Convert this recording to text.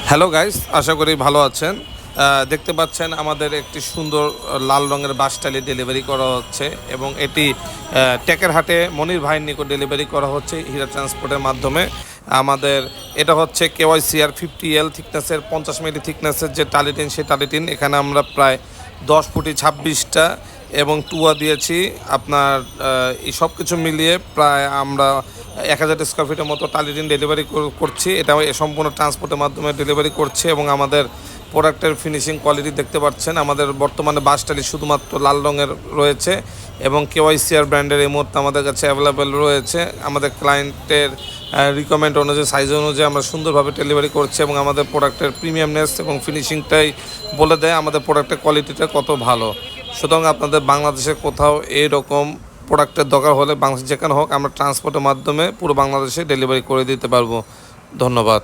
Hello guys, আশা করি ভালো আছেন। দেখতে পাচ্ছেন আমাদের একটি সুন্দর লাল রঙের বাসটালি ডেলিভারি করা হচ্ছে এবং এটি টেকেরহাটে মনির ভাইয়ের নিকট ডেলিভারি করা হচ্ছে হীরা ট্রান্সপোর্টের মাধ্যমে। আমাদের এটা হচ্ছে KYCR 50L থিকনেসের 50 মিলি থিকনেসের যে টালিটিন, সেই টালিটিন এখানে আমরা প্রায় 10 ফুটি 26টা এবং টুয়া দিয়েছি। আপনার এই সব কিছু মিলিয়ে প্রায় আমরা 1000 স্কোয়ার ফিটের মতো টালিটিন ডেলিভারি করছি। এটা সম্পূর্ণ ট্রান্সপোর্টের মাধ্যমে ডেলিভারি করছি এবং আমাদের প্রোডাক্টের ফিনিশিং কোয়ালিটি দেখতে পাচ্ছেন। আমাদের বর্তমানে বাস টালি শুধুমাত্র লাল রঙের রয়েছে এবং KYCR ব্র্যান্ডের এই মুহূর্তে আমাদের কাছে অ্যাভেলেবেল রয়েছে। আমাদের ক্লায়েন্টের রিকমেন্ড অনুযায়ী, সাইজ অনুযায়ী আমরা সুন্দরভাবে ডেলিভারি করছি এবং আমাদের প্রোডাক্টের প্রিমিয়ামনেস এবং ফিনিশিংটাই বলে দেয় আমাদের প্রোডাক্টের কোয়ালিটিটা কত ভালো। সুতরাং আপনাদের বাংলাদেশে কোথাও এইরকম প্রোডাক্টের দরকার হলে বাংলাদেশ যেখানে হোক, আমরা ট্রান্সপোর্টের মাধ্যমে পুরো বাংলাদেশে ডেলিভারি করে দিতে পারবো। ধন্যবাদ।